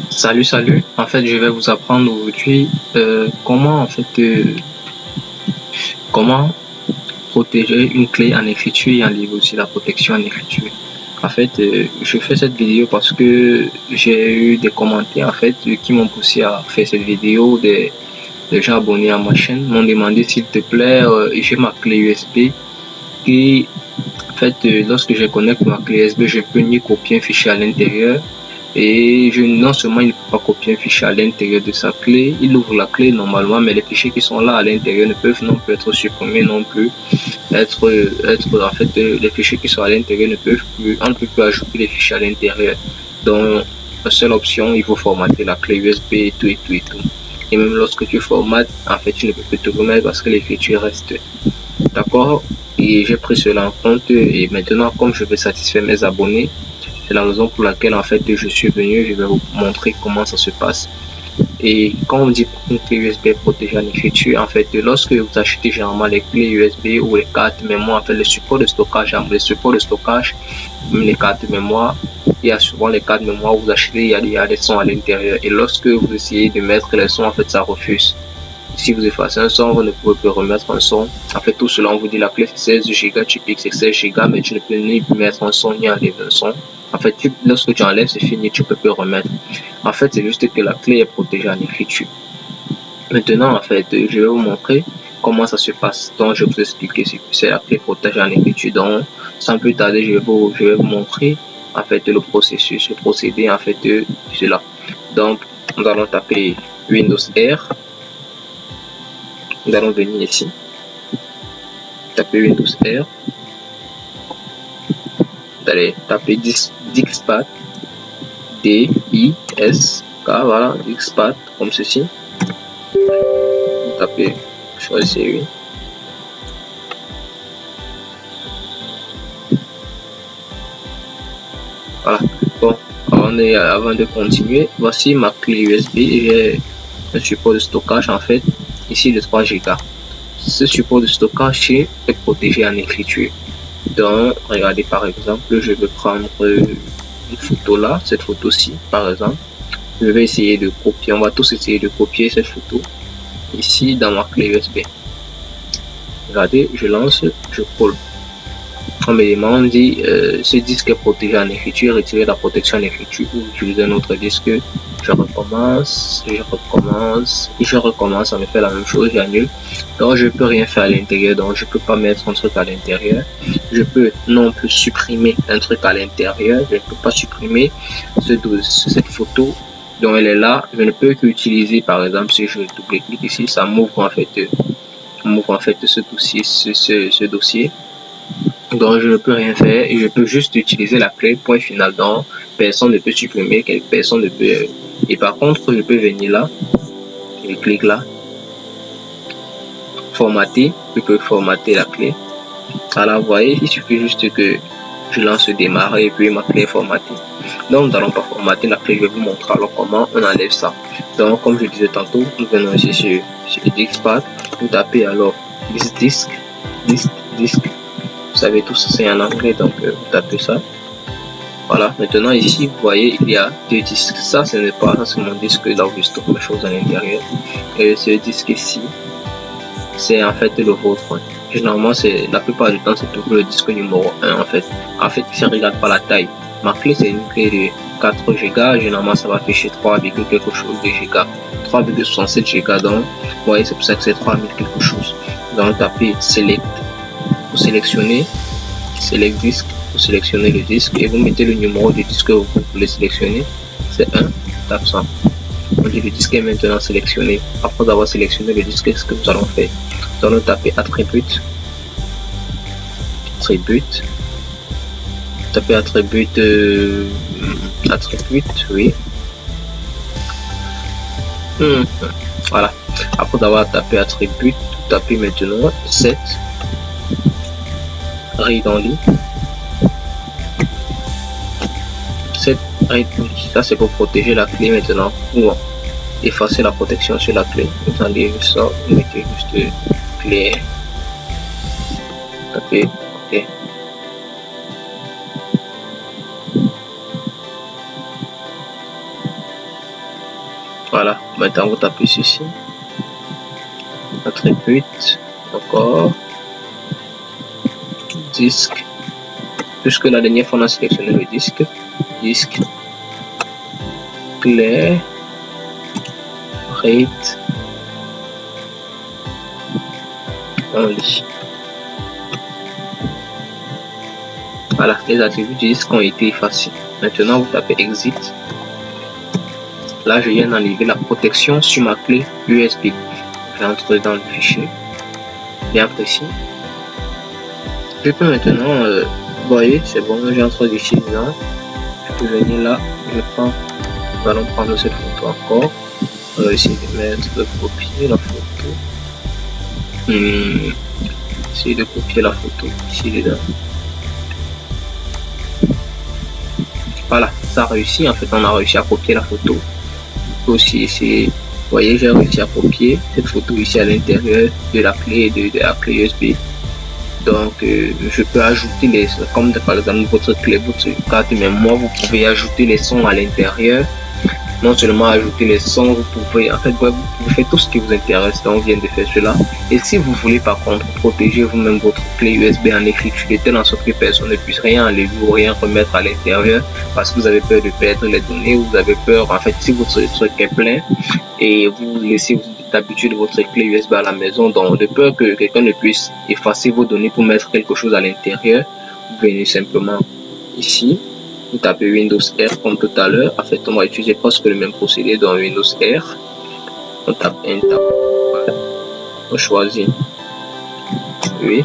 Salut. En fait, je vais vous apprendre aujourd'hui comment comment protéger une clé en écriture et enlever aussi la protection en écriture. En fait, je fais cette vidéo parce que j'ai eu des commentaires qui m'ont poussé à faire cette vidéo. Des gens abonnés à ma chaîne m'ont demandé s'il te plaît, j'ai ma clé USB et lorsque je connecte ma clé USB, je peux ni copier un fichier à l'intérieur et non seulement il ne peut pas copier un fichier à l'intérieur de sa clé, il ouvre la clé normalement, mais les fichiers qui sont là à l'intérieur ne peuvent non plus être supprimés, non plus les fichiers qui sont à l'intérieur on ne peut plus ajouter les fichiers à l'intérieur. Donc, la seule option, il faut formater la clé USB et tout. Et même lorsque tu formates, tu ne peux plus te remettre parce que les fichiers restent. D'accord? Et j'ai pris cela en compte et maintenant, comme je veux satisfaire mes abonnés, c'est la raison pour laquelle je suis venu, je vais vous montrer comment ça se passe. Et quand on dit une clé USB protégée en écriture, lorsque vous achetez généralement les clés USB ou les cartes mémoire, les supports de stockage, même les cartes mémoire, il y a souvent les cartes mémoire, vous achetez, il y a des sons à l'intérieur. Et lorsque vous essayez de mettre les sons, ça refuse. Si vous effacez un son, vous ne pouvez plus remettre un son. Tout cela, on vous dit la clé c'est 16 Go, tu piques c'est 16 Go, mais tu ne peux ni mettre un son ni enlever un son. Lorsque tu enlèves, c'est fini, tu ne peux plus remettre. C'est juste que la clé est protégée en écriture. Maintenant, je vais vous montrer comment ça se passe. Donc, je vais vous expliquer ce que c'est la clé protégée en écriture. Donc, sans plus tarder, je vais vous montrer le processus, le procédé de cela. Donc, nous allons taper Windows R. Nous allons venir ici, taper Windows R. Vous allez taper Diskpart, D-I-S-K, voilà, Diskpart, comme ceci. Vous tapez, choisissez oui. Voilà, bon, avant de continuer, voici ma clé USB. J'ai un support de stockage ici de 3 Go. Ce support de stockage est protégé en écriture. Donc, regardez par exemple, je vais prendre une photo là, cette photo-ci par exemple. Je vais essayer de copier, on va tous essayer de copier cette photo ici dans ma clé USB. Regardez, je lance, je colle. On me demande, ce disque est protégé en écriture, retirer la protection en écriture ou utiliser un autre disque. Je recommence, ça me fait la même chose, j'annule. Donc je peux rien faire à l'intérieur, donc je peux pas mettre un truc à l'intérieur. Je peux non plus supprimer un truc à l'intérieur, je ne peux pas supprimer cette photo. Donc elle est là, je ne peux qu'utiliser par exemple si je double-clique ici, ça m'ouvre ce dossier. Donc je ne peux rien faire et je peux juste utiliser la clé point final. Donc personne ne peut supprimer, personne ne peut. Et par contre, je peux venir là, je clique là, formater, je peux formater la clé. Alors vous voyez, il suffit juste que je lance démarrer et puis ma clé est formatée. Donc nous n'allons pas formater la clé, je vais vous montrer alors comment on enlève ça. Donc comme je disais tantôt, nous venons ici sur Diskpart, vous tapez alors disk. Vous savez tout ça, c'est en anglais, donc vous tapez ça. Voilà, maintenant ici, vous voyez, il y a deux disques. Ça, ce n'est pas, ça c'est mon disque là où je stocke mes choses à l'intérieur. Et ce disque ici, c'est le vôtre. Généralement, la plupart du temps, c'est toujours le disque numéro 1 si on regarde pas la taille. Ma clé, c'est une clé de 4 Go. Généralement, ça va afficher 3, quelque chose de Go. 3,67 Go. Donc, vous voyez, c'est pour ça que c'est 3000 quelque chose. Donc, tapez Select. Vous sélectionnez Select Disque, vous sélectionnez le disque et vous mettez le numéro du disque que vous voulez sélectionner. C'est 1, tape ça. On dit le disque est maintenant sélectionné. Après avoir sélectionné le disque, ce que nous allons faire, nous allons taper attribute, taper attribute, oui. Voilà. Après avoir tapé attribute, tapez maintenant 7. Read only. Ça c'est pour protéger la clé maintenant ou effacer la protection sur la clé. Vous enlevez ça, vous mettez juste clé. Tapez OK. Voilà, maintenant vous tapez ceci, attribut, encore, disque, puisque la dernière fois on a sélectionné le disque, clair, rate, only. Voilà, les attributs du disque ont été effacés. Maintenant vous tapez exit. Là je viens d'enlever la protection sur ma clé USB. Je vais entrer dans le fichier, bien précis. Je peux maintenant, vous voyez, c'est bon, j'ai entré ici dedans. Je peux venir là, nous allons prendre cette photo encore. On va essayer de mettre, de copier la photo. Essayer de copier la photo ici dedans. Voilà, ça a réussi. En fait, on a réussi à copier la photo. On peut aussi essayer. Vous voyez, j'ai réussi à copier cette photo ici à l'intérieur de la clé de la clé USB. Donc, je peux ajouter les sons, comme par exemple votre clé, votre carte mémoire, vous pouvez ajouter les sons à l'intérieur. Non seulement ajouter les sons, vous pouvez, en fait, vous pouvez faire tout ce qui vous intéresse. Donc, on vient de faire cela. Et si vous voulez, par contre, protéger vous-même votre clé USB en écriture, de telle sorte que personne ne puisse rien enlever ou rien remettre à l'intérieur, parce que vous avez peur de perdre les données, vous avez peur, en fait, si votre truc est plein et vous laissez d'habitude votre clé USB à la maison, donc de peur que quelqu'un ne puisse effacer vos données pour mettre quelque chose à l'intérieur, vous venez simplement ici, vous tapez Windows R comme tout à l'heure. En fait, on va utiliser presque le même procédé dans Windows R. On tape Enter, on choisit oui,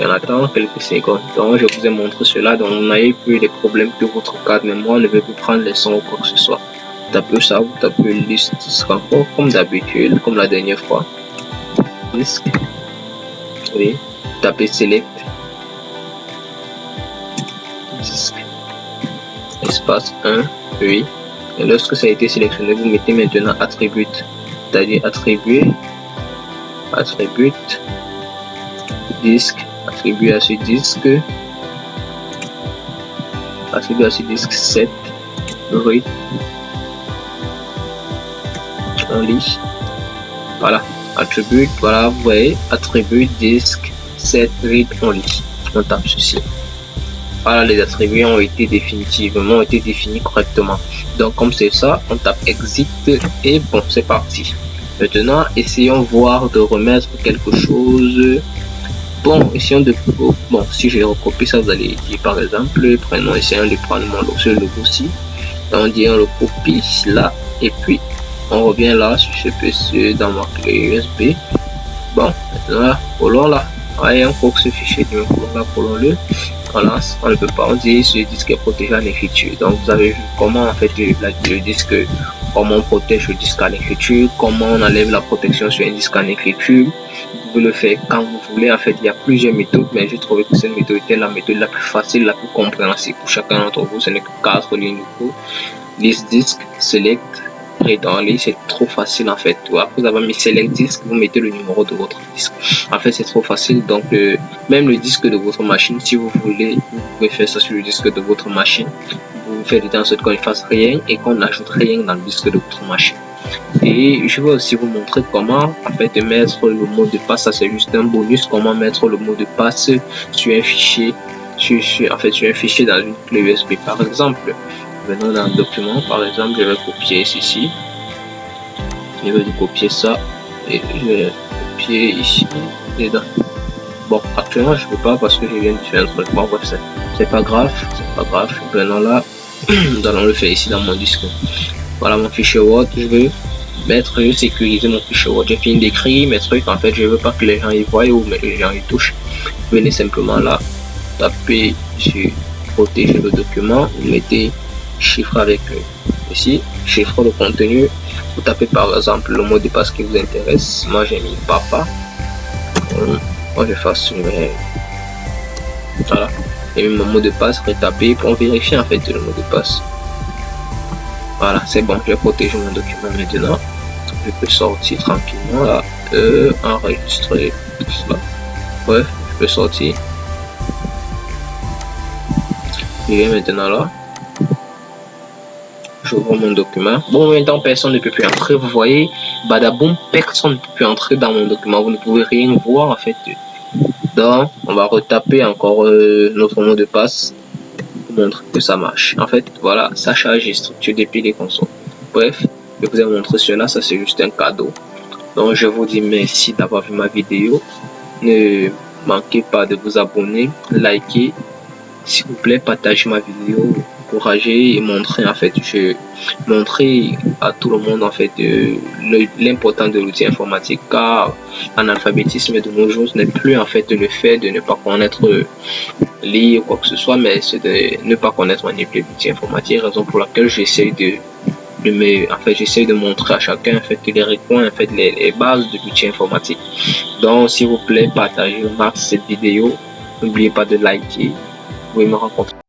et on attend quelques secondes. Donc je vous ai montré cela, donc vous n'avez plus des problèmes que votre carte mémoire ne veut plus prendre les sons ou quoi que ce soit. Tapez ça, vous tapez une liste disque encore comme d'habitude, comme la dernière fois. Disque, oui, tapez select, disque, espace 1, oui. Et lorsque ça a été sélectionné, vous mettez maintenant attribut, c'est-à-dire attribuer, disque, attribuer à ce disque, 7, read, only. Voilà, attribut, voilà, vous voyez, attribut disque 7 read only. On tape ceci. Voilà, les attributs ont été définis correctement. Donc comme c'est ça, on tape exit et bon, c'est parti. Maintenant, essayons voir de remettre quelque chose. Bon, essayons de, bon, si je recopie ça, vous allez dire par exemple, prenons, essayons de prendre mon logo-ci. On dit on le copie là et puis on revient là sur ce PC dans ma clé USB. Bon, maintenant, collons là. Voyez encore ce fichier de là, collons-le. Voilà, on ne peut pas, on dit ce disque est protégé en écriture. Donc vous avez vu comment en fait le disque, comment on protège le disque à l'écriture, comment on enlève la protection sur un disque en écriture. Vous pouvez le faire quand vous voulez. En fait, il y a plusieurs méthodes, mais j'ai trouvé que cette méthode était la méthode la plus facile, la plus compréhensible pour chacun d'entre vous. Ce n'est que 4 lignes de code. List disque, select, read only, c'est trop facile en fait. Après vous avez mis select disque, vous mettez le numéro de votre disque. En fait, c'est trop facile. Donc même le disque de votre machine, si vous voulez, vous pouvez faire ça sur le disque de votre machine. Vous faites en sorte qu'on ne fasse rien et qu'on n'ajoute rien dans le disque de votre machine. Et je vais aussi vous montrer comment en fait mettre le mot de passe. Ça c'est juste un bonus. Comment mettre le mot de passe sur un fichier, sur un fichier dans une clé USB. Par exemple, venons dans le document. Par exemple, je vais copier ceci. Je vais copier ça et je vais copier ici dedans. Bon, actuellement je peux pas parce que je viens de faire un truc. Bon, bref, c'est pas grave, Venons là, nous allons le faire ici dans mon disque. Voilà mon fichier Word. Je veux sécuriser mon fichier Word. J'ai fini d'écrire mes trucs. En fait, je veux pas que les gens y voient ou que les gens y touchent. Venez simplement là, tapez sur protéger le document. Vous mettez chiffre avec ici, chiffre de contenu. Vous tapez par exemple le mot de passe qui vous intéresse. Moi j'ai mis papa. Moi je fasse voilà, et mon mot de passe retapé pour vérifier en fait le mot de passe. Voilà, c'est bon, je vais protéger mon document maintenant. Je peux sortir tranquillement là, enregistrer tout cela. Bref, je peux sortir. Je vais maintenant là. j'ouvre mon document. Bon, maintenant, personne ne peut plus entrer. Vous voyez, badaboum, personne ne peut plus entrer dans mon document. Vous ne pouvez rien voir, en fait. Donc, on va retaper encore notre mot de passe pour montrer que ça marche. En fait, voilà, ça charge les structures des piles et consoles. Bref, je vous ai montré cela. Ça, c'est juste un cadeau. Donc, je vous dis merci d'avoir vu ma vidéo. Ne manquez pas de vous abonner, liker. S'il vous plaît, partagez ma vidéo, encouragez et montrez montrer à tout le monde en fait l'importance de l'outil informatique, car l'analphabétisme de nos jours n'est plus en fait le fait de ne pas connaître lire ou quoi que ce soit, mais c'est de ne pas connaître manipuler l'outil informatique, raison pour laquelle j'essaie de montrer à chacun en fait les recoins, en fait les bases de l'outil informatique. Donc s'il vous plaît, partagez au max cette vidéo, n'oubliez pas de liker. Vous pouvez me rencontrer